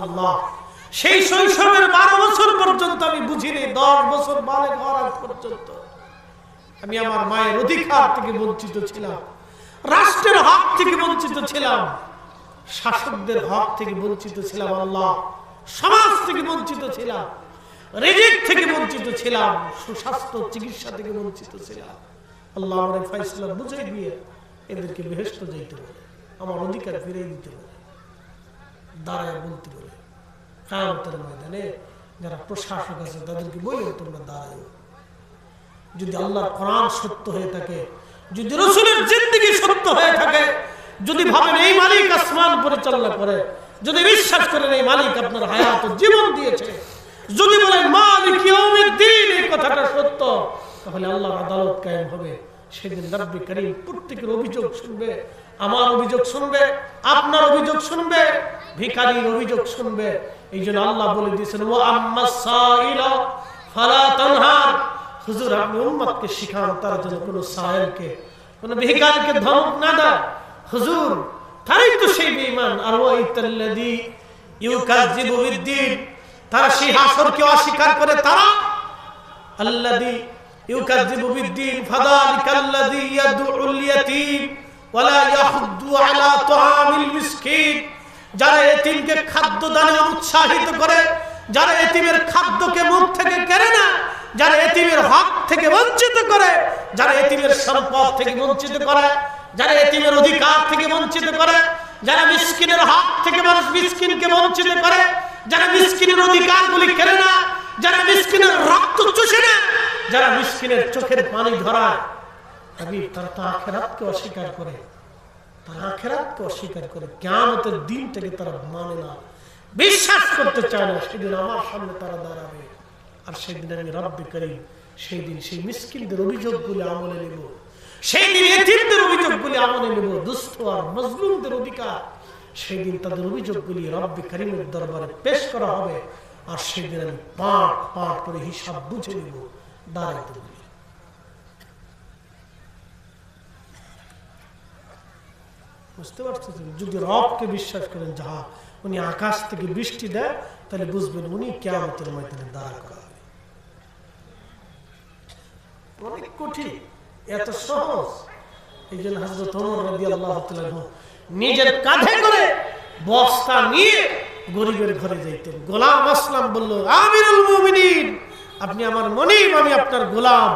আল্লাহ সেই শৈশবের 12 বছর পর্যন্ত আমি বুঝিনি, 10 বছর বালেগ হওয়ার আগ পর্যন্ত আমি আমার মায়ের অধিকার থেকে বঞ্চিত ছিলাম, রাষ্ট্রের হক থেকে বঞ্চিত ছিলাম, শাসকদের হক থেকে বঞ্চিত ছিলাম, আল্লাহ সমাজ থেকে বঞ্চিত ছিলাম, রিজিক থেকে বঞ্চিত ছিলাম, সুস্বাস্থ্য চিকিৎসা থেকে বঞ্চিত ছিলাম। আল্লাহ আমার ফয়সালা বুঝে দিয়ে এদেরকে বেহেশত যাইতে বলে, আমার অধিকার ফিরে দিতে বলে, দাঁড়ায় বলতে বলে। কিয়ামতের ময়দানে যারা প্রশাসক আছে তাদেরকে বলে তোমরা দাঁড়াও। যদি আল্লাহর কোরআন সত্য হয়ে থাকে, যদি রাসূলের জিন্দেগি সত্য হয়ে থাকে, যদি ভাবেন এই মালিক আসমান পরিচালনা করে, যদি বিশ্বাস করেন এই মালিক আপনার হায়াত ও জীবন দিয়েছে, যদি বলেন মালিক ইয়াউমিদ্দিন এই কথাটা সত্য, তাহলে আল্লাহর আদালত কায়েম হবে। সেদিন রব্বি করিম প্রত্যেকের অভিযোগ শুনবে, আমার অভিযোগ শুনবে, আপনার অভিযোগ শুনবে, ভিখারির অভিযোগ শুনবে। এই জন্য আল্লাহ বলে দিয়েছেন ওয়া আম্মাস সাইলা ফালা তানহার। হুজুর আপনি উম্মতকে শিখান তার জন্য কোন সাইলকে, কোন ভিখারিকে ধমক না দেয়। হুজুর তারাই তো সেই বেঈমান। আর ওয়াইতাল্লাযী ইউকাযযিবু বিদ্দীন, তারা সেই হাসরকে অস্বীকার করে। তারা আল্লাযী ইউকাযযিবু বিদ্দীন ফাযালিকাল্লাযী ইয়াদউল ইয়াতীম ওয়ালা ইয়াহুদ্দু আলা তুআমিল মিসকিন। যারা এতিমকে খাদ্য দানে উৎসাহিত করে, যারা এতিমের খাদ্যকে মুখ থেকে কেড়ে না, যারা এতিমের হক থেকে বঞ্চিত করে, যারা এতিমের সম্পদ থেকে বঞ্চিত করে, যারা এতিমের অধিকার থেকে বঞ্চিত করে, যারা মিসকিনের হক থেকে মানুষ মিসকিনকে বঞ্চিত করে, যারা মিসকিনের অধিকারগুলি কেড়ে না, যারা মিসকিনের রক্ত চুষে না, যারা মিসকিনের চোখের পানি ধরায়, তারা তো আখিরাতকে অস্বীকার করে, তারা আখিরাতকে অস্বীকার করে। কিয়ামতের দিনটাকে তারা মানে না, বিশ্বাস করতে চায় না। সেদিন আমার সামনে তারা দাঁড়াবে, আর সেদিন আমি রব্বি করিম সেই দিন সেই মিসকিনদের অভিযোগগুলি আমলে নেব, সেই দিন এতিমদের অভিযোগগুলি আমলে নেব, দুস্থ আর মজলুমদের অধিকার, সেই দিন তাদের অভিযোগগুলি রব্বি করিমের দরবারে পেশ করা হবে। আর সেদিন আমি পাঠ পাঠ করে হিসাব বুঝে নেব, দাঁড়াইতে বলি। বুঝতে পারছেন? যদি রবকে বিশ্বাস করেন যাহা উনি আকাশ থেকে বৃষ্টি দেয়, তাহলে বুঝবেন উনি কিয়ামতের ময়দানে দাঁড় করা হবে। অনেক কঠিন, এত সহজ। এই জন্য হযরত ওমর রাদিয়াল্লাহু তাআলা নিজের কাঁধে করে বস্তা নিয়ে গরিবের ঘরে যাইতেন। গোলাম আসলাম বলল, আমিরুল মুমিনিন, আপনি আমার মনিব, আমি আপনার গোলাম,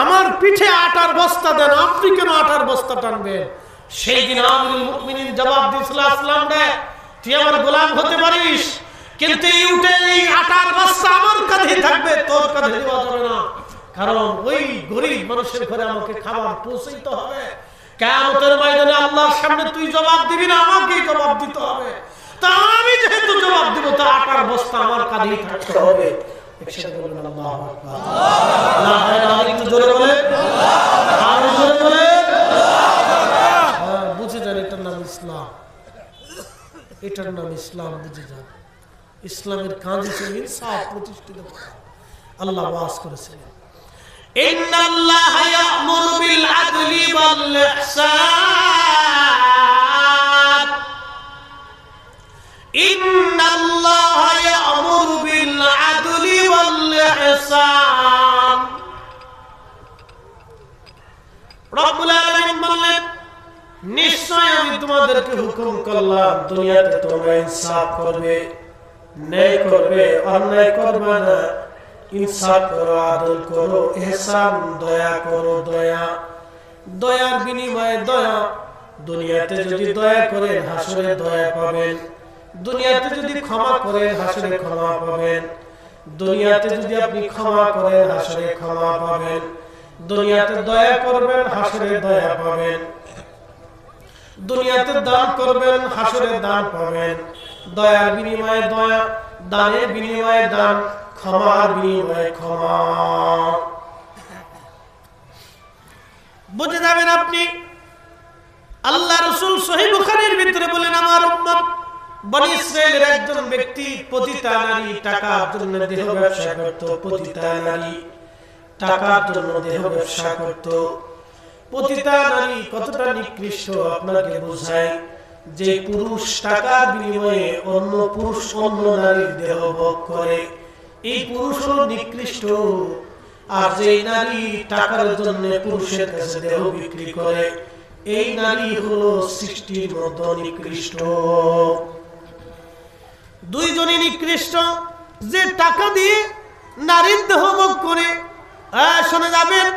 আমার পিঠে আটার বস্তা দেন, আপনি কেন আটার বস্তা টানবেন? সেই দিন আমিরুল মুমিনিন জবাব দিয়েছিল, আসলাম রে, তুই আমার গোলাম হতে পারিস, কিন্তু এই উঠে এই আটার বস্তা আমার কাঁধে থাকবে, তোর কাঁধে দেওয়া যাবে না। কারণ ওই গরিব মানুষের ঘরে আমাকে খাবার পৌঁছাইতে হবে। কিয়ামতের ময়দানে আল্লাহর সামনে তুই জবাব দিবি না, আমাকেই জবাব দিতে হবে। তা আমি যেহেতু জবাব দিব, তা আটার বস্তা আমার কাঁধেই থাকতে হবে। একসাথে বলুন আল্লাহু আকবার। আল্লাহ আকবার, একটু জোরে বলেন, আরো জোরে বলেন। বুঝে যান এটার নাম ইসলাম, এটার নাম ইসলাম। বুঝে যান ইসলামের কাজে ছিল ইনসাফ প্রতিষ্ঠিত করা। আল্লাহ ওয়াজ করেছেন, ইন্নাল্লাহা ইয়া'মুরু বিল আদলি ওয়াল ইহসান, ইন্নাল্লাহা ইয়া'মুরু বিল আদলি ওয়াল ইহসান। রব্বুল আলামিন বললেন, নিশ্চয় আমি তোমাদেরকে হুকুম করলাম দুনিয়াতে তোমরা ইনসাফ করবে, ন্যায় করবে, অন্যায় করবে না, ইনসাফ করো, আদল করো, ইহসান দয়া করো, দয়া, দয়ার বিনিময়ে দয়া। দুনিয়াতে যদি দয়া করেন হাসরে দয়া পাবেন, দুনিয়াতে যদি ক্ষমা করেন হাসরে ক্ষমা পাবেন, দুনিয়াতে যদি আপনি ক্ষমা করেন হাসরে ক্ষমা পাবেন, দুনিয়াতে দয়া করবেন হাসরে দয়া পাবেন, দুনিয়াতে দান করবেন হাসরে দান পাবেন। দয়ার বিনিময়ে দয়া, দানের বিনিময়ে দান, ক্ষমার বিনিময়ে ক্ষমা। বুঝে যাবেন আপনি। আল্লাহ রাসূল সহিহ বুখারীর ভিতরে বলেন, আমার উম্মত বনি ইসরাইলের একজন ব্যক্তি পতিতা নারী টাকার জন্য দেহ ব্যবসা করত। পতিতা নারী টাকার জন্য দেহ ব্যবসা করত। পতিতা নারী কতটা নিকৃষ্ট আপনাকে বোঝায়। যে পুরুষ টাকার বিনিময়ে অন্য পুরুষ অন্য নারীর দেহ ভোগ করে, এই পুরুষ হলো নিকৃষ্ট। আর যে নারী টাকার জন্য পুরুষের কাছে দেহ বিক্রি করে, এই নারী হলো সৃষ্টির মতো নিকৃষ্ট। দুইজনই নিকৃষ্ট। যে টাকা দিয়ে নারীর দেহ ভোগ করে, শুনে যাবেন,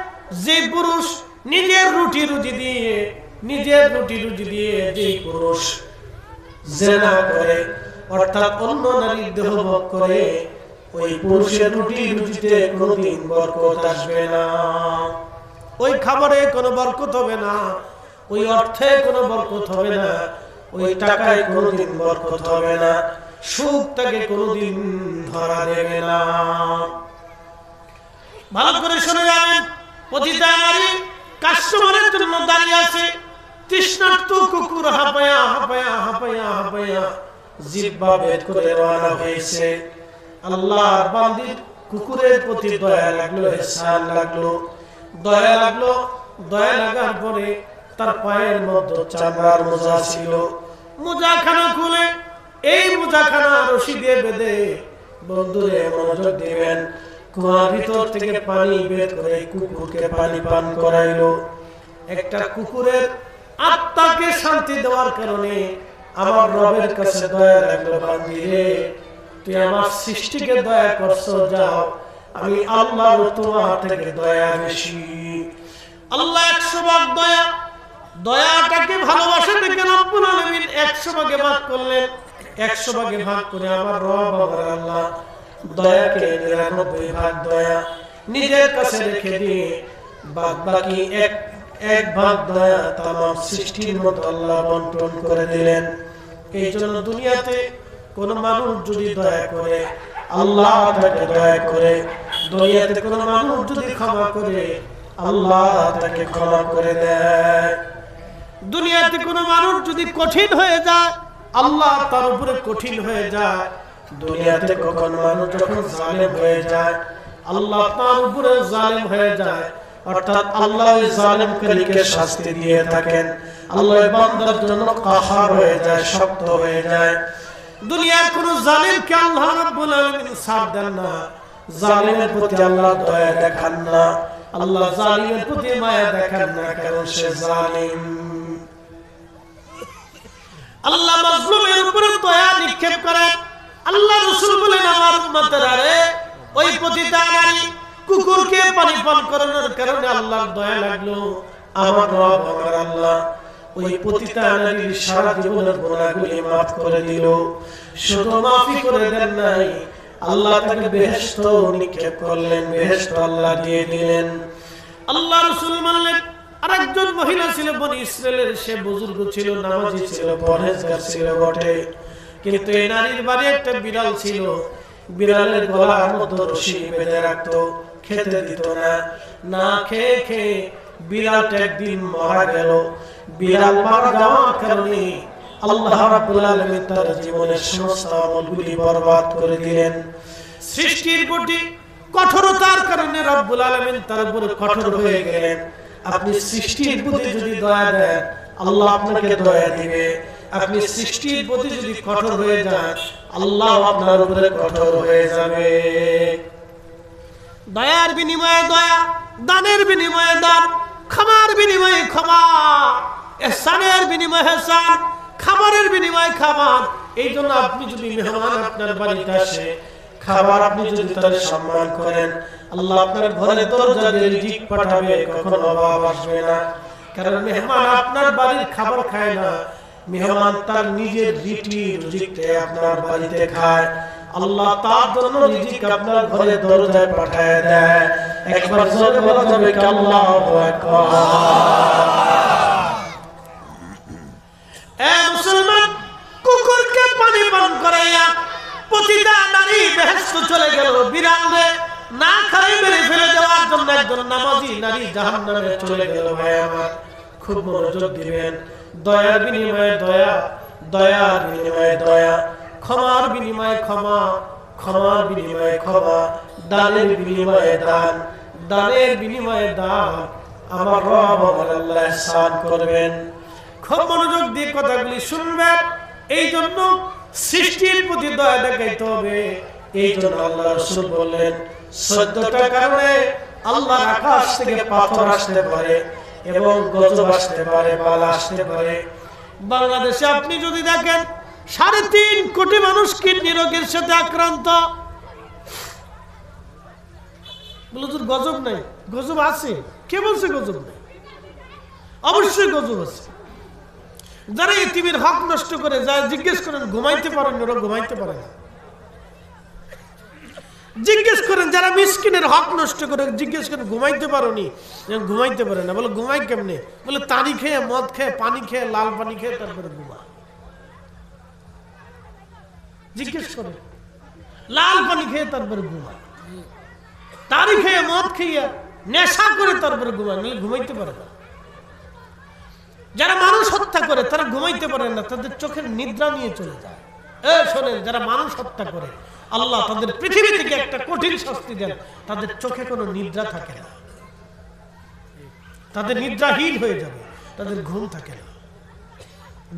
যে পুরুষ নিজের রুটি রুজি দিয়ে যে পুরুষ জিনা করে, অর্থাৎ অন্য নারীর দেহ ভোগ করে, ওই পুরুষের রুটি রুজিতে কোনোদিন বরকত আসবে না, ওই খাবারে কোনো বরকত হবে না, ওই অর্থে কোনো বরকত হবে না, ওই টাকায় কোনোদিন বরকত হবে না, সুখ তাকে কোনোদিন ধরা দেবে না। ভালো করে শুনে যাবেন, প্রতিটা নারী কাস্টমারের জন্য দাঁড়িয়ে আছে। তৃষ্ণার্ত কুকুর হাঁপায়া হাঁপায়া হাঁপায়া হাঁপায়া জিহ্বা বের করে রওনা হয়েছে। আল্লাহর বান্দির কুকুরের প্রতি দয়া লাগলো, ইহসান লাগলো, দয়া লাগলো। দয়া লাগার পরে তার পায়ের মধ্যে চামড়ার মোজা ছিল, মোজাখানা খুলে এই মোজাখানা রশি দিয়ে বেঁধে, বন্ধুরে মনোযোগ দিবেন, কুয়ার ভিতর থেকে পানি বের করে কুকুরকে পানি পান করাইলো। একটা কুকুরের আত্মাকে শান্তি দেওয়ার কারণে আমার রবের কাছে দয়া লাগলো, বান্দিরে তুই আমার সৃষ্টিকে দয়া করছো, যাও আমি আল্লাহর তোমার থেকে দয়া বেশি। আল্লাহ 100 ভাগ দয়া, দয়াটাকে ভালোবাসাটাকে রব্বুল আলামিন 100 ভাগে ভাগ করলেন। 100 ভাগে ভাগ করে আমার রব আমার আল্লাহ দয়াকে 99 ভাগ দয়া নিজের কাছে রেখে দিয়ে বাদ বাকি এক ভাগ দয়া তামাম সৃষ্টির মতো আল্লাহ বন্টন করে দিলেন। এই জন্য দুনিয়াতে কোন মানুষ যদি দয়া করে, আল্লাহ তাকে দয়া করে। দুনিয়াতে কোন মানুষ যদি ক্ষমা করে, আল্লাহ তাকে ক্ষমা করে দেয়। দুনিয়াতে কোন মানুষ যদি কঠিন হয়ে যায়, আল্লাহ তার উপরে কঠিন হয়ে যায়। দুনিয়াতে কখন মানুষ যখন জালেম হয়ে যায়, আল্লাহ তার উপরে জালেম হয়ে যায়, অর্থাৎ আল্লাহ ওই জালেমকারীকে শাস্তি দিয়ে থাকেন। আল্লাহ বান্দার জন্য কাহার হয়ে যায়, শক্ত হয়ে যায়। দুনিয়ার কোন জালেমকে আল্লাহ রাব্বুল আলামিন ছাড় দেন না, জালেমের প্রতি আল্লাহ দয়া দেখান না, আল্লাহ জালিমের প্রতি মায়া দেখান না, কারণ সে জালিম। আল্লাহ মাজলুমের উপরে দয়া নিক্ষেপ করেন। আল্লাহ রাসূল বলেন, আমার উম্মতেরা রে, ওই প্রতিটা নারী কুকুরকে পানি পান করানোর কারণে আল্লাহর দয়া লাগলো। আমার রব আমার আল্লাহ ওই প্রতিটা নারীর সারা জীবনের গুনাহগুলি মাফ করে দিল। শুধু মাফই করে দেন নাই, আল্লাহ তাকে বেহেশত নিক্ষেপ করলেন, বেহেশত আল্লাহ দিয়ে দিলেন। আল্লাহ রাসূল বললেন, আরেকজন মহিলা ছিল বনি ইসরাইলের, সে বুজুর্গ ছিল, নামাজি ছিল, পরহেজগার ছিল বটে, কিন্তু এই নারীর বাড়ি একটা বিড়াল ছিল। বিড়ালের গলার মধ্যে রশি বেঁধে রাখতো, খেতে দিত না। না খেয়ে খেয়ে বিড়ালটা একদিন মারা গেল। বিড়াল মারা যাওয়ার কারণে আল্লাহ রাব্বুল আলামিন তার জীবনের সমস্ত আমলগুলি বরবাদ করে দিলেন। সৃষ্টির প্রতি কঠোরতার কারণে রব্বুল আলামিন তার উপর কঠোর হয়ে গেলেন। আপনি সৃষ্টির প্রতি যদি দয়া দেন, আল্লাহ আপনাকে দয়া দিবে। আপনি সৃষ্টির প্রতি যদি কঠোর হয়ে যান, আল্লাহ আপনার উপরে কঠোর হয়ে যাবে। দয়ার বিনিময়ে দয়া, দানের বিনিময়ে দান, ক্ষমার বিনিময়ে ক্ষমা, ইহসানের বিনিময়ে ইহসান, খাবারের বিনিময়ে খাবার। এই জন্য আপনি যদি মেহমান আপনার বাড়িতে আসে, খাবার আপনি যদি তার সম্মান করেন, আল্লাহ আপনার ঘরে দরজা দিয়ে রিজিক পাঠাবে, কখনো অভাব আসবে না। কারণ মেহমান আপনার বাড়ির খাবার খায় না, মেহমান তার নিজের রিজিকটা আপনার বাড়িতে খায়। আল্লাহ তার জন্য রিজিক আপনার ঘরে দরজায় পাঠায় দেয়। একবার জোরে বলা যাবে কি আল্লাহু আকবার। এ মুসলমান, কুকুরকে পানি পান করাইয়া প্রতিটা নারী বেহেশতে চলে গেল। বিড়ালকে না খাই মেরে ফেলে দেওয়ার জন্য একজন নামাজি নারী জাহান্নামে চলে গেল। ভাই আমার, খুব মনোযোগ দিবেন। দয়ার বিনিময়ে দয়া, দয়ার বিনিময়ে দয়া, ক্ষমার বিনিময়ে ক্ষমা, ক্ষমার বিনিময়ে ক্ষমা, দানের বিনিময়ে দান, দানের বিনিময়ে দান। আমার রব আমার আল্লাহ ইহসান করবেন। খুব মনোযোগ দিয়ে কথাগুলি শুনবেন। এই জন্য সৃষ্টির প্রতি দয়া দেখাইতে হবে। এই জন্য আল্লাহ রাসূল বললেন 14টা কারণে আল্লাহর আকাশ থেকে পাথর আসতে পারে এবং গজব আসতে পারে, বালা আসতে পারে। বাংলাদেশে আপনি যদি দেখেন 3.5 কোটি মানুষ কিডনি রোগের সাথে আক্রান্ত। বলুন গজব নাই? গজব আছে। কে বলছে গজব নাই? অবশ্যই গজব আছে। যারা ইতিমের হক নষ্ট করে, যারা জিজ্ঞেস করেন ঘুমাইতে পারেন, ওরা ঘুমাইতে পারে না। জিজ্ঞেস করেন যারা মিসকিনের হক নষ্ট করে, জিজ্ঞেস করেন ঘুমাইতে পারোনি, ঘুমাইতে পারে না। বলে ঘুমাই কেমনে? বলে তারি খেয়ে, মদ খেয়ে, পানি খেয়ে, লাল পানি খেয়ে তারপরে ঘুমা। জিজ্ঞেস করেন লাল পানি খেয়ে তারপরে ঘুমা, তারি খেয়ে, মদ খেয়ে, নেশা করে তারপরে ঘুমা, নিলে ঘুমাইতে পারে না। যারা মানুষ হত্যা করে তারা ঘুমাইতে পারে না, তাদের চোখের নিদ্রা নিয়ে চলে যায়। শোনেন, যারা মানুষ হত্যা করে আল্লাহ তাদের পৃথিবী থেকে একটা কঠিন শাস্তি দেন, তাদের চোখে কোনো নিদ্রা থাকে না, তাদের নিদ্রাহীন হয়ে যাবে, তাদের ঘুম থাকে না,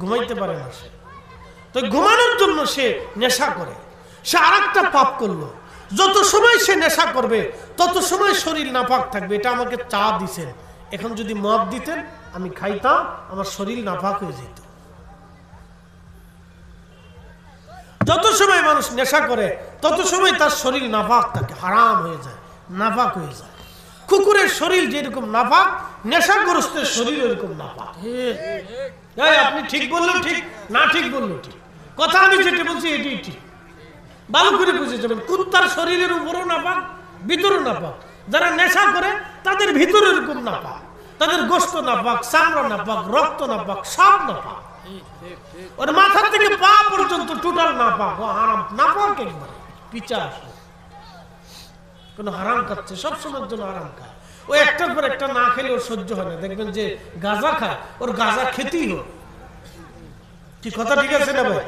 ঘুমাইতে পারে না সে। তো ঘুমানোর জন্য সে নেশা করে, সে আরেকটা পাপ করলো। যত সময় সে নেশা করবে তত সময় শরীর নাপাক থাকবে। এটা আমাকে চা দিছেন, এখন যদি মদ দিতেন আমি খাইতাম, আমার শরীর নাপাক হয়ে যেত। যত সময় মানুষ নেশা করে তত সময় তার শরীর নাপাক থাকে, হারাম হয়ে যায়, নাপাক হয়ে যায়। কুকুরের শরীর যেরকম নাপাক, নেশাগ্রস্তের শরীর এরকম নাপাক। আপনি ঠিক বললেন ঠিক, না ঠিক বললেন ঠিক, কথা আমি যেটা বলছি এটাই ঠিক। ভালো করে বুঝে যাবেন, কুত্তার শরীরের উপরও নাপাক, ভিতরও নাপাক। যারা নেশা করে তাদের ভিতরে এরকম নাপাক, তাদের গোশত নাপাক, চামড়া নাপাক, রক্ত নাপাক, সব নাপাক। ওর মাথা থেকে পা পর্যন্ত টোটাল নাপাক, ও হারাম নাপাক একবারে পিচাস। কোন হারাম খাচ্ছে, সবসময়ের জন্য হারাম খায়। ও একটার পর একটা না খেলে ওর সহ্য হয় না। দেখবেন যে গাঁজা খায়, ওর গাঁজা খেতেই হবে। কি কথা ঠিক আছে না ভাই?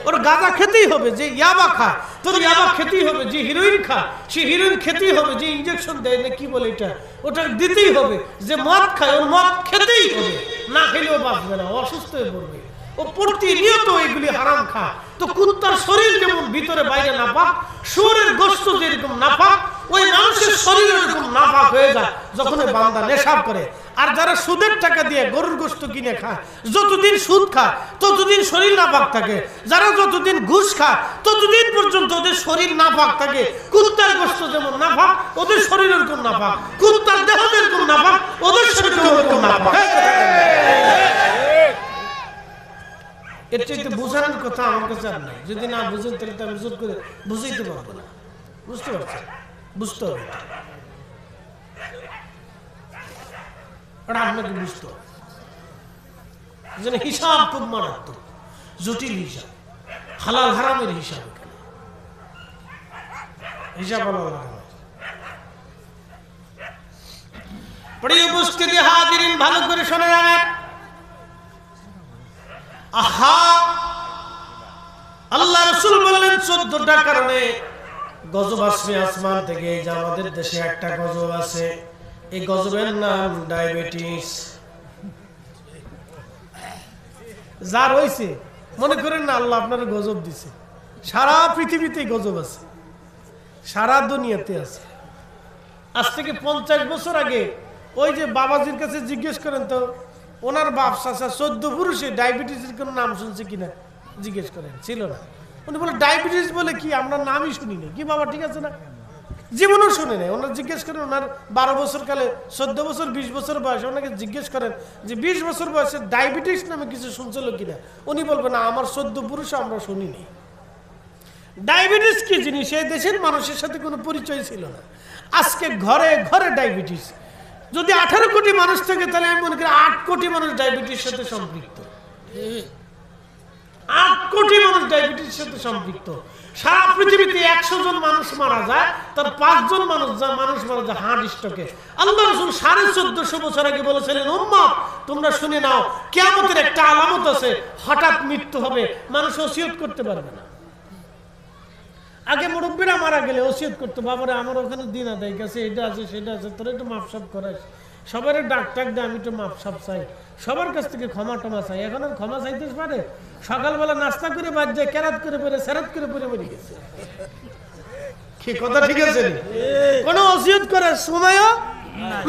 ওর গাঁজা খেতেই হবে। যে ইয়াবা খায় তোর ইয়াবা খেতেই হবে। যে হিরোইন খায় সে হিরোইন খেতেই হবে। যে ইনজেকশন দেয় না কি বলে এটা, ওটা দিতেই হবে। যে মদ খায় ওর মদ খেতেই হবে, না খেলেও বাঁচবে না, অসুস্থ হয়ে পড়বে। ও প্রতিনিয়ত এগুলি হারাম খায়। তো কুত্তার শরীর যেমন ভিতরে বাইরে নাপাক, শুয়োরের গোশত যেরকম নাপাক, ওই মানুষের শরীর এরকম নাপাক হয়ে যায় যখন ওই বান্দা নেশা করে। আর যারা সুদের টাকা দিয়ে গরুর গোশত কিনে খায়, যতদিন সুদ খায় ততদিন শরীর নাপাক থাকে। যারা যতদিন ঘুষ খায় ততদিন পর্যন্ত ওদের শরীর নাপাক থাকে। কুত্তার গোশত যেমন নাপাক, ওদের শরীর এরকম নাপাক। কুত্তার দেহ যেরকম নাপাক, ওদের শরীর এরকম নাপাক। এর চাইতে বোঝানোর কথা আমার কাছে আর নাই। যদি না বুঝেন তাহলে তো আমি জোর করে বুঝাইতে পারবো না। বুঝতে পারছেন? বুঝতে হবে, আপনাকে বুঝতে হবে। হিসাব খুব মারাত্মক, জটিল হিসাব, হালাল হারামের হিসাব। হিসাব প্রিয় উপস্থিতি হাজিরিন, ভালো করে শুনে যাবেন। আহা, আল্লাহ রাসূল বললেন 14টা কারণে গজব আসবে আসমান থেকে। এই যে আমাদের দেশে একটা গজব আছে, এই গজবের নাম ডায়াবেটিস। যার হয়েছে মনে করেন না আল্লাহ আপনার গজব দিছে। সারা পৃথিবীতে গজব আছে, সারা দুনিয়াতে আছে। আজ থেকে 50 বছর আগে ওই যে বাবাজির কাছে জিজ্ঞেস করেন তো, ওনার বাপ চাচা 14 পুরুষে ডায়াবেটিসের কোন নাম শুনছে কিনা জিজ্ঞেস করেন, ছিল না। উনি বলে ডায়াবেটিস বলে কি, আমরা নামই শুনিনি। কি বাবা ঠিক আছে না, জীবনও শুনে নেই। ওনার জিজ্ঞেস করেন, ওনার 12 বছর কালে 14 বছর 20 বছর বয়সে ওনাকে জিজ্ঞেস করেন যে 20 বছর বয়সে ডায়াবেটিস নামে কিছু শুনছিল কিনা। উনি বলবেন না, আমার 14 পুরুষে আমরা শুনিনি। ডায়াবেটিস কি জিনিস এই দেশের মানুষের সাথে কোনো পরিচয় ছিল না। আজকে ঘরে ঘরে ডায়াবেটিস। যদি 18 কোটি মানুষ থাকে তাহলে আমি মনে করি 8 কোটি মানুষ ডায়াবেটিস সাথে সম্পৃক্ত। 8 কোটি মানুষ ডায়াবেটিস সাথে সম্পৃক্ত। সারা পৃথিবীতে 100 জন মানুষ মারা যায়, তার 5 জন মানুষ মারা যায় হার্ট স্ট্রোকে। আল্লাহ রাসূল 1450 বছর আগে বলেছিলেন, উম্মত তোমরা শুনে নাও, কিয়ামতের একটা আলামত আছে, হঠাৎ মৃত্যু হবে, মানুষ ওসিয়ত করতে পারবে না। আগে মুরব্বীরা মারা গেলে ওসিয়ত করতো, বাবারে আমার ওখানে দিন আদায় গেছে, এটা আছে সেটা আছে, তোরা একটু মাফসাফ করাস। সবার ডাক টাক দিয়ে আমি তো মাপ সাপ চাই, সবার কাছ থেকে ক্ষমা টমা চাই। এখন আর ক্ষমা চাইতে পারে? সকালবেলা নাস্তা করে বাদ যায়, ক্যারাত করে পরে সেরাত করে পরে মরে গেছে। কি কথা ঠিক আছে? কোনো ওসিয়ত করার সময়ও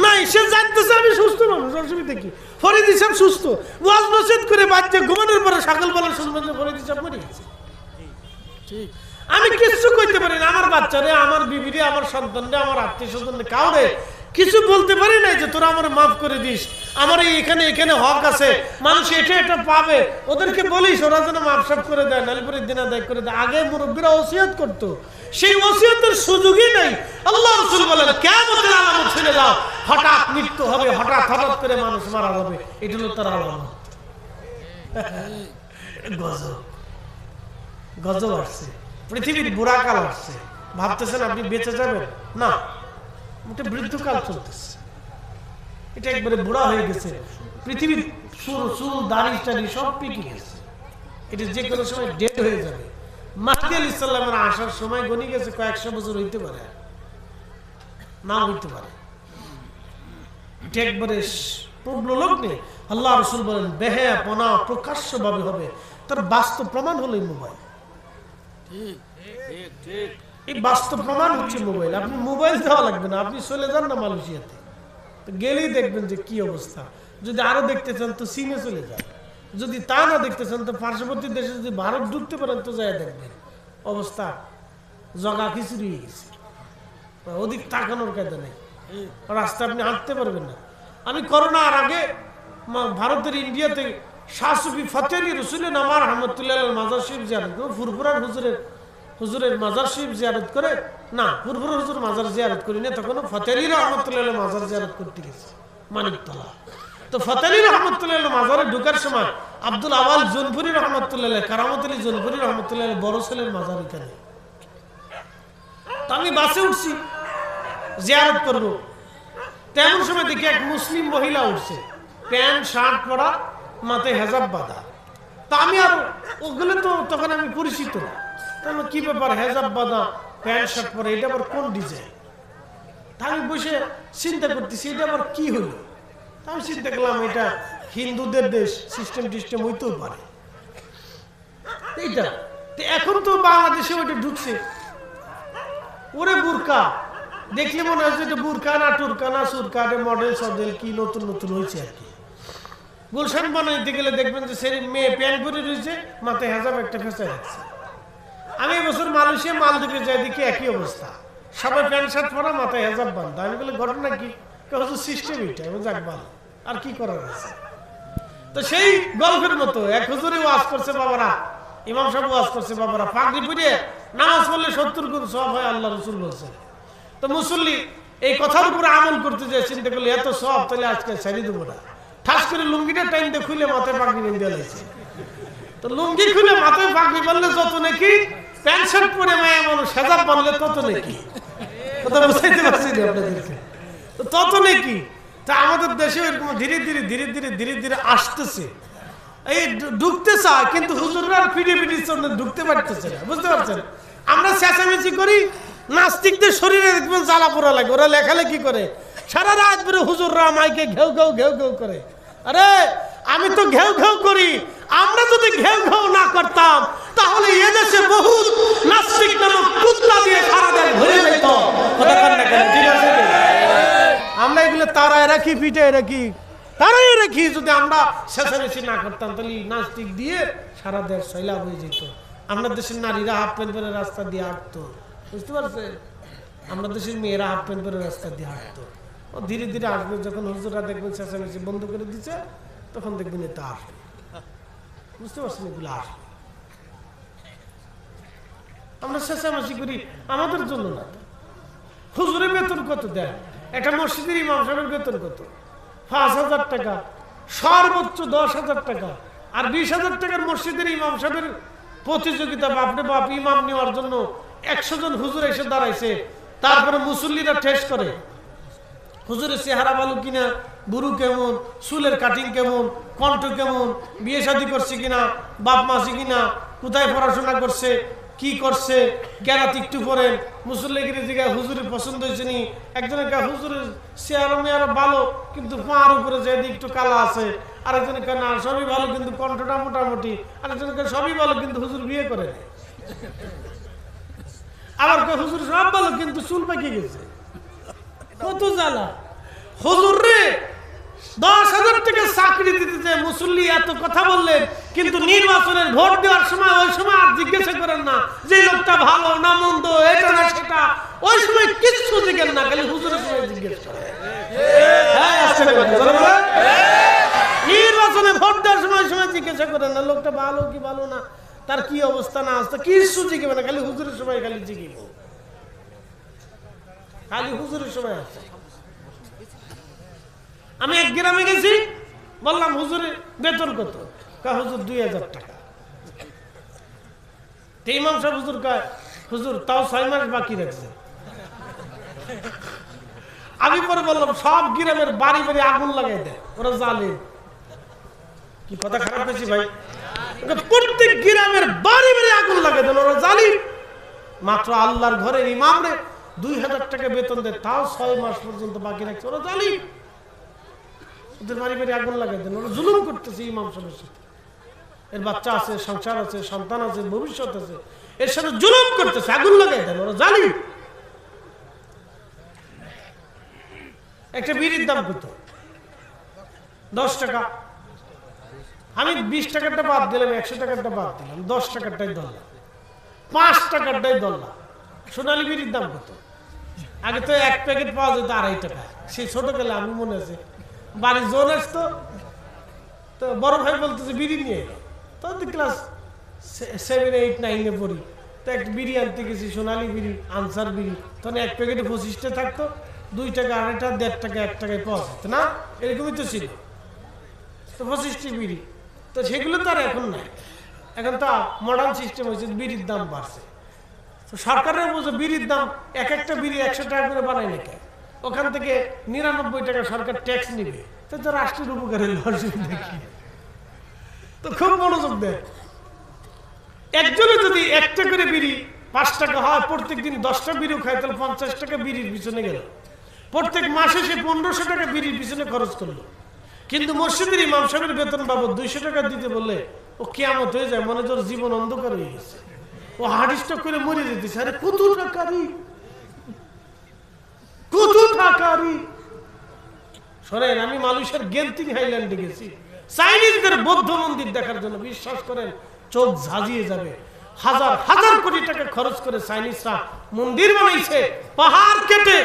নাই। সে জানতেছে আমি সুস্থ মানুষ, অসুবিধা কি? ফরিদ হিসাব সুস্থ, ওয়াজ নসিহত করে বাদ যায়, ঘুমানোর পরে সকালবেলা শুনবেন যে ফরিদ হিসাব মরে গেছে। ঠিক, আমি কিছু কইতে পারি না আমার বাচ্চারে, আমার বিবিরে, আমার সন্তানরে, আমার আত্মীয় স্বজনরে, কাউরে কিছু বলতে পারি না যে তোরা আমার মাফ করে দিস, আমার এখানে এখানে হক আছে, মানুষ এটা এটা পাবে, ওদেরকে বলিস ওরা যেন মাফ সাফ করে দেয়, নাহলে পরে দিন আদায় করে দেয়। আগে মুরব্বীরা ওসিয়ত করতো, সেই ওসিয়তের সুযোগই নেই। আল্লাহ রাসূল বলেন কিয়ামতের আলামত শুনে যাও, হঠাৎ মৃত্যু হবে, হঠাৎ হঠাৎ করে মানুষ মারা যাবে, এটা হলো তার আলামত। গজব গজব আসছে, পৃথিবীর বুড়া কাল আসছে। ভাবতেছেন আপনি বেঁচে যাবেন? না, এটা বৃদ্ধকাল চলতেছে, এটা একবারে বুড়া হয়ে গেছে। পৃথিবীর চুল দাড়ি টাড়ি সব পেকে গেছে, এটা যে কোনো সময় ডেড হয়ে যাবে। মাহদী আলাইহিস সালামের আসার সময় গনি গেছে, কয়েকশো বছর হইতে পারে, না হইতে পারে। এটা একবারে প্রবল নেই। আল্লাহ রাসূল বলেন বেহায়াপনা প্রকাশ্যভাবে হবে, তার বাস্তব প্রমাণ হলো মোবাইল। এই বাস্তব প্রমাণ হচ্ছে মোবাইল। আপনি মোবাইল দেওয়া লাগবে না, আপনি চলে যান না মালয়েশিয়াতে, গেলেই দেখবেন যে কি অবস্থা। যদি আরো দেখতে চান তো চীনে চলে যান, যদি তা না দেখতে চান তো পার্শ্ববর্তী দেশে, যদি ভারত ঢুকতে পারেন তো যায় দেখবেন অবস্থা জগা খিচুড়ি হয়ে গেছে, ওদিক তাকানোর কায়দা নেই, রাস্তা আপনি হাঁটতে পারবেন না। আমি করোনার আগে ভারতের ইন্ডিয়াতে শাহ সুফি ফতেহ আলী রসুলের নামার রহমতুল্লাহ মাজার শরীফ জিয়ারত করে, ফুরফুরার হুজুরের মাজার শরীফ জিয়ারত করে, না ফুরফুরা হুজুর মাজার জিয়ারত করি না, তখন ফতেহ আলী রহমতুল্লাহ মাজার জিয়ারত করতে গেছে মানিকতলা। তো ফতেহ আলী রহমতুল্লাহ মাজারে ঢোকার সময় আব্দুল আওয়াল জোনপুরি রহমতুল্লাহ, কারামত আলী জোনপুরি রহমতুল্লাহ বড় ছেলের মাজার এখানে। তো আমি বাসে উঠছি জিয়ারত করবো, তেমন সময় দেখি এক মুসলিম মহিলা উঠছে, প্যান্ট শার্ট পরা, মাথায় হেজাব বাঁধা। তা আমি আর ওগুলো তো তখন আমি পরিচিত না, কি ব্যাপার হেজাব বাঁধা প্যান্ট শার্ট পরা, এটা আবার কোন ডিজাইন? তা আমি বসে চিন্তা করতেছি এটা আবার কি হলো। আমি চিন্তা করলাম এটা হিন্দুদের দেশ, সিস্টেম টিস্টেম হইতেও পারে এইটা। এখন তো বাংলাদেশে ওইটা ঢুকছে, ওরে বুরকা দেখলে মনে হচ্ছে এটা বুরকা না টুরকা না সুরকা, মডেল সডেল কি নতুন নতুন হয়েছে আর কি। গুলশান বানাইতে গেলে দেখবেন যে সেই মেয়ে প্যান্ট পরে রয়েছে, মাথায় হেজাব একটা ফেঁচা রাখছে। আমি এবছর মালয়েশিয়া মালদ্বীপে যাই, দেখি একই অবস্থা, সবাই প্যান্ট শার্ট পরা, মাথায় হেজাব বান্ধা। আমি বলি ঘটনা কি? সিস্টেম এটা, যাক ভালো, আর কি করার আছে। তো সেই গল্পের মতো এক হুজুরে ওয়াজ করছে বাবারা, ইমাম সাহেব ওয়াজ করছে বাবারা, পাগড়ি পরে নামাজ পড়লে 70 গুণ সওয়াব হয়, আল্লাহ রাসূল বলছেন। তো মুসল্লি এই কথার উপরে আমল করতে যায়, চিন্তা করলে এত সওয়াব, তাহলে আজকে ছেড়ে দেবো না। ঠাস করে লুঙ্গিটা টাইম দিয়ে খুলে মাথায় পাগড়ি বেঁধে লাগছে। তো লুঙ্গি খুলে মাথায় পাগড়ি বাঁধলে যত নাকি, প্যান্ট শার্ট পরে মায়া মানুষ হেজাব বাঁধলে তত নাকি। কথা বুঝাইতে পারছি না আপনাদেরকে? তত নাকি। তা আমাদের দেশে এরকম ধীরে ধীরে ধীরে ধীরে ধীরে ধীরে আসতেছে, এই ঢুকতে চায়, কিন্তু হুজুররা পিড়ে পিড়ির জন্য ঢুকতে পারতেছে না, বুঝতে পারছেন? আমরা চেঁচামেচি করি, নাস্তিকদের শরীরে দেখবেন জ্বালা পোড়া লাগে, ওরা লেখালেখি করে সারা রাত ধরে, হুজুররা মাইকে ঘেউ ঘেউ ঘেউ ঘেউ করে। আরে আমি তো ঘেউ ঘেউ করি, আমরা যদি ঘেউ ঘেউ না করতাম তাহলে এদেশে বহুত নাস্তিক নামক কুত্তা দিয়ে সারা দেশ ভরে যেত। ঠিক আছে, আমরা এগুলো তারায় রাখি, পিঠে রাখি, তারাই রাখি। যদি আমরা চেঁচামেচি না করতাম তাহলে নাস্তিক দিয়ে সারা দেশ সয়লাভ হয়ে যেত। আমরা দেশের নারীরা হাফ প্যান্ট পরে রাস্তা দিয়ে হাঁটতো, বুঝতে পারছেন? আমরা দেশের মেয়েরা হাফ প্যান্ট পরে রাস্তা দিয়ে হাঁটতো। ও ধীরে ধীরে আসবে, যখন হুজুররা দেখবেন চেঁচামেচি বন্ধ করে দিচ্ছে, তখন দেখবেন এটা আসবে, বুঝতে পারছেন? এগুলো আসবে। আমরা চেঁচামেচি করি আমাদের জন্য না। হুজুরের বেতন কত দেয়? একটা মসজিদের ইমাম সাহেবের বেতন কত? 5,000 টাকা, সর্বোচ্চ 10,000 টাকা। আর 20,000 টাকার মসজিদের ইমাম সাহেবের প্রতিযোগিতা, বাপরে বাপ, ইমাম নেওয়ার জন্য 100 জন হুজুর এসে দাঁড়াইছে। তারপরে মুসল্লিরা টেস্ট করে হুজুরের চেহারা ভালো কিনা, বুড়ু কেমন, চুলের কাটিং কেমন, কণ্ঠ কেমন, বিয়ে শাদী করছে কিনা, বাপ মাসি কিনা, কোথায় পড়াশোনা করছে, কি কি করছে কেরাত একটু পরে মুসল্লিগিরি জায়গায় হুজুরের পছন্দ হয়েছে নি, একজনের কা হুজুরের চেয়ারও মেয়ারও ভালো কিন্তু পার উপরে যে একটু কালা আছে, আরেকজনের কা না সবই ভালো কিন্তু কণ্ঠটা মোটামুটি, আরেকজনের কা সবই ভালো কিন্তু হুজুর বিয়ে করে নাই, আবার হুজুর সব ভালো কিন্তু চুল পাকিয়ে গেছে। কত জ্বালা হুজুর রে, 10,000 টাকা চাকরি দিতে যে মুসল্লি এত কথা বললেন, কিন্তু নির্বাচনের ভোট দেওয়ার সময় ওই সময় আর জিজ্ঞাসা করেন না যে লোকটা ভালো না মন্দ, এটা না সেটা, ওই সময় কিছু জিজ্ঞেস না, খালি হুজুরের সময় জিজ্ঞেস করেন। নির্বাচনে ভোট দেওয়ার সময় জিজ্ঞাসা করেন না লোকটা ভালো কি ভালো না, তার কি অবস্থা না আছে, কিছু জিজ্ঞেস না, খালি হুজুরের সময় খালি জিজ্ঞেস, খালি হুজুরের সময় আছে। আমি এক গ্রামে গেছি, বললাম হুজুরের বেতন কত? হুজুর 2,000 টাকা। ইমাম সাহেব হুজুর কয়, হুজুর তাও 6 মাস বাকি রাখছে। আমি পরে বললাম সব গ্রামের বাড়ি বাড়ি আগুন লাগাই দেয়, ওরা জালিম। কি কথা খারাপ হয়েছি ভাই? প্রত্যেক গ্রামের বাড়ি বাড়ি আগুন লাগাই দেন, ওরা জালিম। মাত্র আল্লাহর ঘরের ইমামরে 2,000 টাকা বেতন দেয়, তাও 6 মাস পর্যন্ত বাকি রাখছে, ওরা জালিম। ওদের বাড়ি বাড়ি আগুন লাগাই দেন, ওরা জুলুম করতেছে ইমাম সাহেবের সাথে। এর বাচ্চা আছে, সংসার আছে, সন্তান আছে, ভবিষ্যৎ আছে, এর সাথে জুলুম করতেছে, আগুন লাগাই দেন, ওরা জালিম। একটা বিড়ির দাম কত? 10 টাকা। আমি 20 টাকাটা বাদ দিলাম, 100 টাকাটা বাদ দিলাম, 10 টাকাটাই ধরলাম, 5 টাকাটাই ধরলাম। সোনালী বিড়ির দাম কত? আগে তো 1 প্যাকেট পাওয়া যেত 2.5 টাকা। সেই ছোটবেলা আমি মনে আছে বাড়ি জোন আসতো, তো বড় ভাই বলতেছে বিড়ি নিয়ে, তো ক্লাস 7, 8, 9-এ পড়ি, তো একটা বিড়ি আনতে গেছি, সোনালী বিড়ি, আনসার বিড়ি, তখন 1 প্যাকেটে 25টা থাকতো, 2 টাকা, 2.5, 1.5 টাকা, 1 টাকায় পাওয়া যেত না, এরকমই তো ছিল। তো 25টি বিড়ি, তো সেগুলো তো আর এখন নাই, এখন তো মডার্ন সিস্টেম হয়েছে, বিড়ির দাম বাড়ছে। তো সরকারের বলছে বিড়ির দাম, এক একটা বিড়ি 100 টাকা করে বানায় নাকি, ওখান থেকে 99 টাকা সরকার ট্যাক্স নিবে, তো রাষ্ট্রের উপকারের দেখি। তো খুব মনোযোগ দেয়, একজনে যদি 1টা করে বিড়ি 5 টাকা হয়, প্রত্যেক দিন 10টা বিড়িও খায়, তাহলে 50 টাকা বিড়ির পিছনে গেল। প্রত্যেক মাসে সে 1500 টাকা বিড়ির পিছনে খরচ করলো। কিন্তু মসজিদের ইমাম সাহেবের বেতন বাবদ 200 টাকা দিতে বললে ও কিয়ামত হয়ে যায়, মনে তোর জীবন অন্ধকার হয়ে গেছে, ও হার্ট স্ট্রোক করে মরে যেতেছে। আরে কত টাকারি, কত টাকারি। শোনেন, আমি মালয়েশিয়ার গেন্তিং হাইল্যান্ডে গেছি চাইনিজদের বৌদ্ধ মন্দির দেখার জন্য। বিশ্বাস করেন চোখ ঝাঁঝিয়ে যাবে, হাজার হাজার কোটি টাকা খরচ করে চাইনিজরা মন্দির বানাইছে, পাহাড় কেটে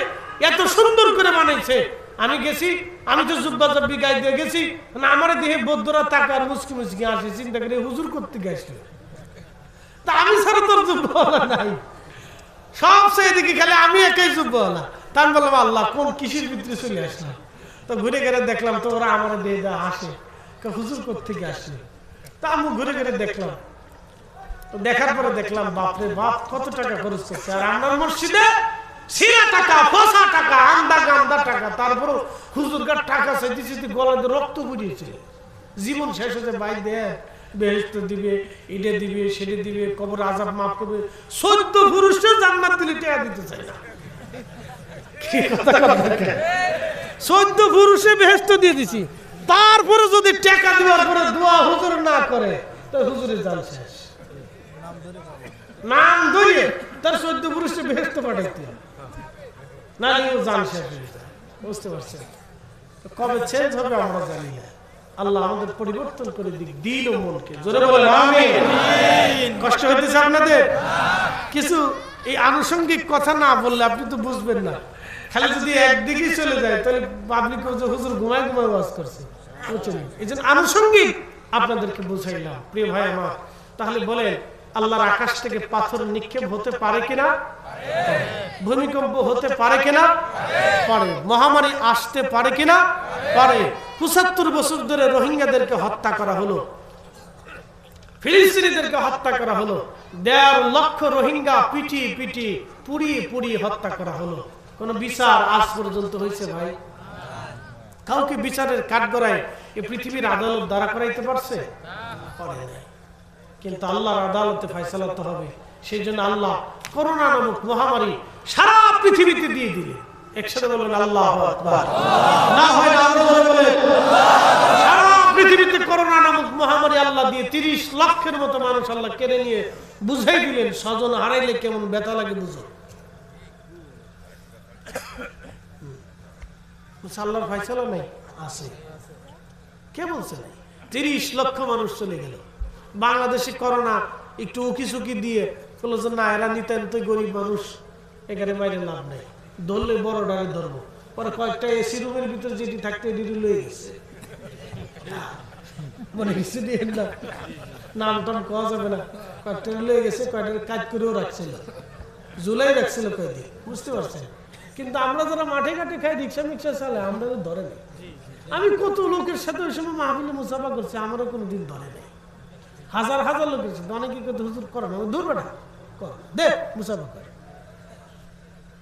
এত সুন্দর করে বানাইছে। আমি গেছি, আমি তো জুব্বাজব্বি গায়ে দিয়ে গেছি না, আমার দেহে বৌদ্ধরা তাকার মুসকি মুসকি আসে, চিন্তা করে হুজুর করতে গেছিল। তা আমি ছাড়া তোর যুব্বওয়ালা নাই, সব সেই দিকে খালি আমি একাই যুব্বওয়ালা। তা আমি বললাম আল্লাহ কোন কিসের ভিতরে চলে আসলাম। তো ঘুরে ঘুরে দেখলাম তো ওরা আমার দিয়ে দেওয়া আসে, হুজুর কোথেকে আসলে। তা আমি ঘুরে ঘুরে দেখলাম, তো দেখার পরে দেখলাম বাপরে বাপ কত টাকা খরচ করছে। আর আমার মসজিদে ছিঁড়া টাকা, ফসা টাকা, আন্দা গান্দা টাকা, তারপর হুজুরকার টাকা চাইতে চাইতে গলাতে রক্ত বুঝিয়েছিল। জীবন শেষ হতে বাইর দেয়, বেহেশত দিবে, এটা দিবে, সেটা দিবে, কবর আযাব মাফ করবে। 14 পুরুষের জান্নাত দিলে টাকা দিতে চায় না। কি কথা বলেন? 14 পুরুষে বেহেশত দিয়ে দিছি, তারপরে যদি টাকা দেওয়ার পরে দোয়া হুজুর না করে, তো হুজুরের জান শেষ। নাম ধরে তার 14 পুরুষে বেহেশত পাঠাইতে, না জান শেষ হয়ে যায়। বুঝতে পারছেন? কবে চেঞ্জ হবে আমরা জানি না। আল্লাহ আমাদের পরিবর্তন করে দিক দিল ও মনকে। জোরে বলেন আমিন। কষ্ট হইতেছে আপনাদের? কিছু এই আনুষঙ্গিক কথা না বললে আপনি তো বুঝবেন না। খালি যদি একদিকে চলে যায় তাহলে আপনি হুজুর ঘুমায় ঘুমায় ওয়াজ করছে, বুঝছেন? এই জন্য আনুষঙ্গিক আপনাদেরকে বুঝাইলাম। প্রিয় ভাই আমার, তাহলে বলেন আল্লাহর আকাশ থেকে পাথর নিক্ষেপ হতে পারে কিনা? ভূমিকম্প হতে পারে কিনা? পারে। মহামারী আসতে পারে কিনা? পারে। ৭৫ বছর ধরে রোহিঙ্গাদেরকে হত্যা করা হলো, ফিলিস্তিনিদেরকে হত্যা করা হলো, ১.৫ লক্ষ রোহিঙ্গা পিটি পিটি পুড়িয়ে পুড়িয়ে হত্যা করা হলো। কোন বিচার আজ পর্যন্ত হয়েছে ভাই? কাউকে বিচারের কাঠগড়ায় এই পৃথিবীর আদালত দ্বারা করাইতে পারছে? পারে না। কিন্তু আল্লাহর আদালতে ফয়সালা তো হবে। সেই জন্য আল্লাহ করোনা নামক মহামারী সারা পৃথিবীতে দিয়ে দিলেন। একসাথে বলবেন আল্লাহু আকবার। না হয় না আরো জোরে বলেন। সারা পৃথিবীতে করোনা নামক মহামারী আল্লাহ দিয়ে 30 লক্ষের মতো মানুষ আল্লাহ কেড়ে নিয়ে বুঝাই দিলেন স্বজন হারাইলে কেমন ব্যথা লাগে বুঝো। আল্লাহর ফয়সালা নাই আছে, কে বলছে নাই? 30 লক্ষ মানুষ চলে গেল। বাংলাদেশে করোনা একটু উকি চুকি দিয়ে বললো যে না এরা নিতান্ত গরিব মানুষ, এখানে বাইরে লাভ নাই, ধরলে বড় ডারে ধরবো। পরে কয়েকটা এসি রুমের ভিতরে যেটি থাকতে এটি লয়ে গেছে, মনে কিছু দিয়ে না, নাম টাম কোয়া যাবে না, কয়েকটা লয়ে গেছে, কয়েকটা কাজ করেও রাখছিল, জুলাই রাখছিল কয়েকদিন, বুঝতে পারছেন? কিন্তু আমরা যারা মাঠে ঘাটে খাই, রিক্সা মিক্সা চালে, আমরা ধরে নেই। আমি কত লোকের সাথে ওই সময় মাহফিলে মুসাফা করছি, আমারও কোনোদিন ধরে নেই। হাজার হাজার লোকের সাথে অনেকে কিন্তু হুজুর করে না, দূর বেটা কর, দে মুসাফা কর,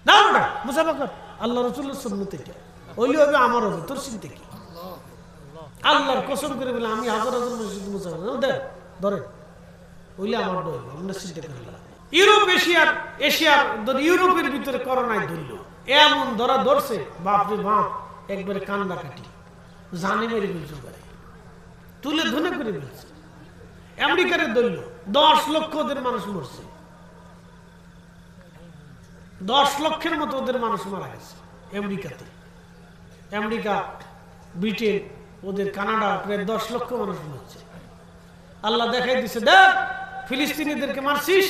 না বেটা মুসাফা কর, আল্লাহ রাসূলের সুন্নাত এটা, ওইলে হবে আমার হবে, তোর চিন্তা কি? আল্লাহর কসম করে বলে আমি হাজার হাজার মসজিদ মুসাফা দে ধরে, ওইলে আমার ডর, আমরা চিন্তা করি। ইউরোপ এশিয়ার ইউরোপের ভিতরে করোনায় ধরল, এমন ধরা ধরছে বাপরে বাপ, একবারে কান্দা কাটি জানে মেরে ফেলছে, তুলে ধনে করে ফেলছে। আমেরিকার ধরল 10 লক্ষ ওদের মানুষ মরছে, 10 লক্ষের মতো ওদের মানুষ মারা গেছে আমেরিকাতে। আমেরিকা, ব্রিটেন, ওদের কানাডা প্রায় 10 লক্ষ মানুষ মরছে। আল্লাহ দেখাই দিছে, দেখ ফিলিস্তিনিদেরকে মারছিস,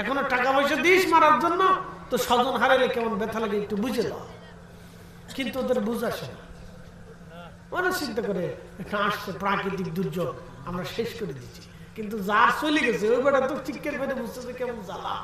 এখনো টাকা পয়সা দিস মারার জন্য, তো স্বজন হারাইলে কেমন ব্যথা লাগে একটু বুঝে দাও। কিন্তু ওদের বুঝ আসে না, ওরা চিন্তা করে একটা আসছে প্রাকৃতিক দুর্যোগ আমরা শেষ করে দিচ্ছি, কিন্তু যার চলে গেছে ওই বেটা তো চিৎকার করে বুঝতেছে কেমন জ্বালা।